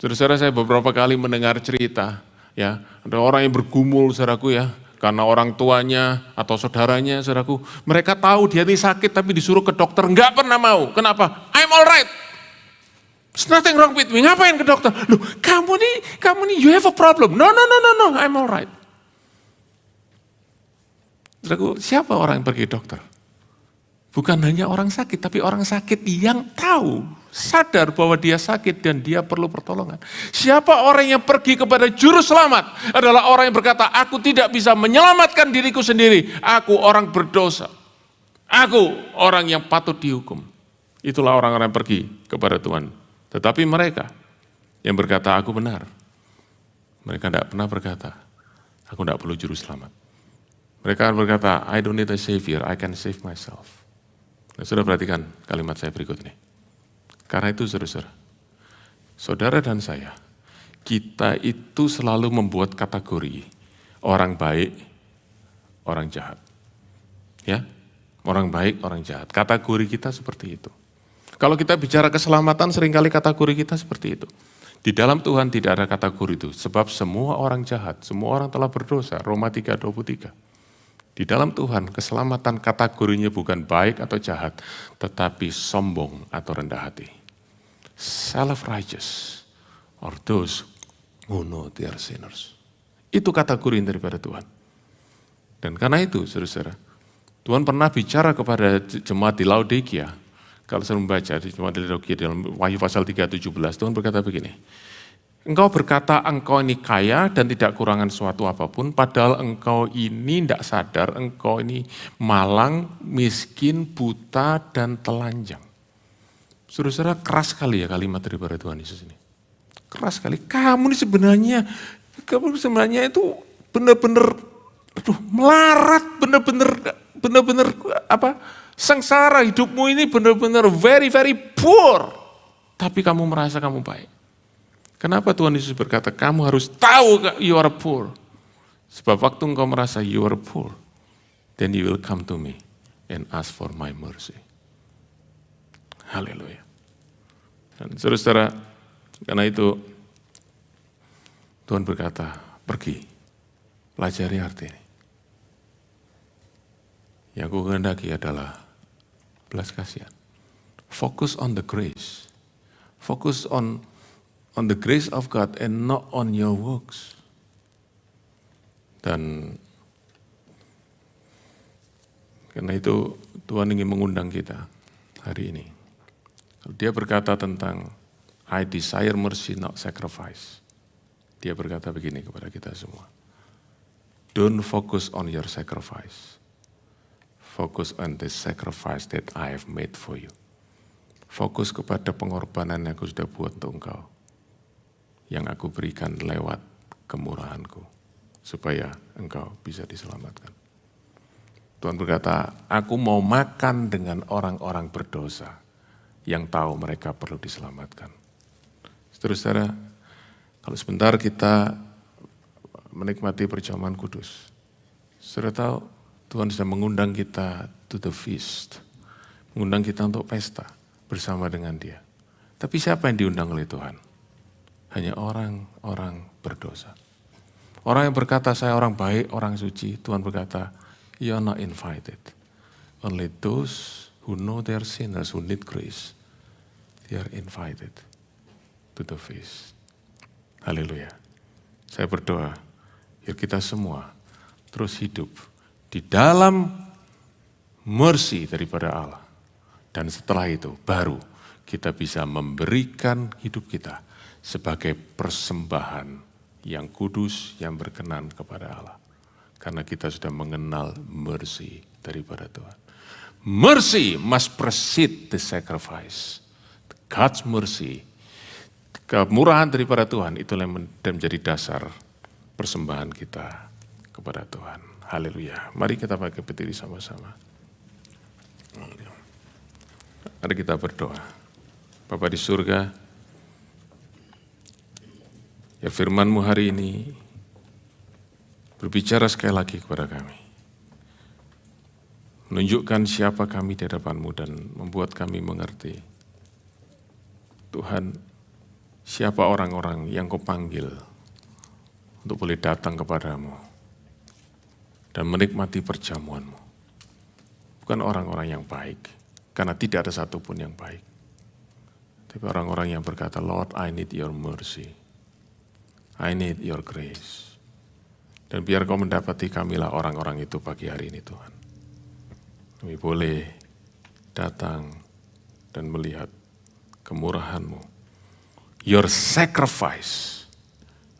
Saudara-saudara, saya beberapa kali mendengar cerita, ya, ada orang yang bergumul, saudaraku ya, karena orang tuanya atau saudaranya, saudaraku, mereka tahu dia ini sakit tapi disuruh ke dokter, enggak pernah mau. Kenapa? I'm alright. There's nothing wrong with me. Ngapain ke dokter? Loh, kamu nih, you have a problem. No, I'm alright. Saudaraku, siapa orang yang pergi ke dokter? Bukan hanya orang sakit, tapi orang sakit yang tahu, sadar bahwa dia sakit dan dia perlu pertolongan. Siapa orang yang pergi kepada juru selamat? Adalah orang yang berkata, aku tidak bisa menyelamatkan diriku sendiri. Aku orang berdosa. Aku orang yang patut dihukum. Itulah orang-orang yang pergi kepada Tuhan. Tetapi mereka yang berkata, aku benar. Mereka tidak pernah berkata, aku tidak perlu juru selamat. Mereka berkata, I don't need a savior, I can save myself. Nah, sudah perhatikan kalimat saya berikut ini. Karena itu saudara, saudara dan saya, kita itu selalu membuat kategori orang baik, orang jahat. Ya, orang baik, orang jahat. Kategori kita seperti itu. Kalau kita bicara keselamatan, seringkali kategori kita seperti itu. Di dalam Tuhan tidak ada kategori itu, sebab semua orang jahat, semua orang telah berdosa, Roma 3:23. Di dalam Tuhan, keselamatan kategorinya bukan baik atau jahat, tetapi sombong atau rendah hati. Self-righteous, or those who know they are sinners. Itu kategori daripada Tuhan. Dan karena itu, saudara-saudara, Tuhan pernah bicara kepada jemaat di Laodikia. Kalau saya membaca di jemaat di Laodikia dalam Wahyu pasal 3:17, Tuhan berkata begini, engkau berkata engkau ini kaya dan tidak kurangan suatu apapun, padahal engkau ini tidak sadar, engkau ini malang, miskin, buta, dan telanjang. Saudara-saudara, keras sekali ya kalimat daripada Tuhan Yesus ini. Keras sekali. Kamu sebenarnya itu benar-benar melarat, benar-benar sengsara, hidupmu ini benar-benar very poor. Tapi kamu merasa kamu baik. Kenapa Tuhan Yesus berkata, kamu harus tahu you are poor. Sebab waktu engkau merasa you are poor, then you will come to me and ask for my mercy. Haleluya. Dan saudara-saudara, karena itu Tuhan berkata, pergi, pelajari arti ini. Yang aku kehendaki adalah belas kasihan. Focus on the grace. Focus on the grace of God and not on your works. Dan karena itu Tuhan ingin mengundang kita hari ini. Dia berkata tentang I desire mercy not sacrifice. Dia berkata begini kepada kita semua. Don't focus on your sacrifice. Focus on the sacrifice that I have made for you. Fokus kepada pengorbanan yang aku sudah buat untuk engkau. Yang aku berikan lewat kemurahanku. Supaya engkau bisa diselamatkan. Tuhan berkata, aku mau makan dengan orang-orang berdosa. Yang tahu mereka perlu diselamatkan. Saudara-saudara, kalau sebentar kita menikmati perjamuan kudus. Saudara tahu, Tuhan sudah mengundang kita to the feast. Mengundang kita untuk pesta bersama dengan Dia. Tapi siapa yang diundang oleh Tuhan? Hanya orang-orang berdosa. Orang yang berkata, saya orang baik, orang suci, Tuhan berkata, you are not invited. Only those who know their sinners, who need grace, they are invited to the feast. Haleluya. Saya berdoa, biar kita semua terus hidup di dalam mercy daripada Allah. Dan setelah itu baru kita bisa memberikan hidup kita sebagai persembahan yang kudus, yang berkenan kepada Allah. Karena kita sudah mengenal mercy daripada Tuhan. Mercy must precede the sacrifice. God's mercy, kemurahan daripada Tuhan, itulah yang menjadi dasar persembahan kita kepada Tuhan. Haleluya. Mari kita pakai berdiri sama-sama. Mari kita berdoa. Bapa di surga, ya firman-Mu hari ini berbicara sekali lagi kepada kami. Menunjukkan siapa kami di hadapan-Mu dan membuat kami mengerti. Tuhan, siapa orang-orang yang Kau panggil untuk boleh datang kepadamu dan menikmati perjamuan-Mu. Bukan orang-orang yang baik, karena tidak ada satupun yang baik. Tapi orang-orang yang berkata, Lord, I need your mercy. I need your grace. Dan biar Kau mendapati kamilah orang-orang itu pagi hari ini Tuhan. Kami boleh datang dan melihat kemurahan-Mu. Your sacrifice,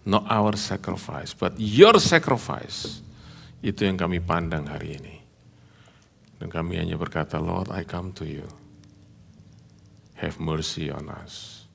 not our sacrifice, but your sacrifice. Itu yang kami pandang hari ini. Dan kami hanya berkata, Lord, I come to you. Have mercy on us.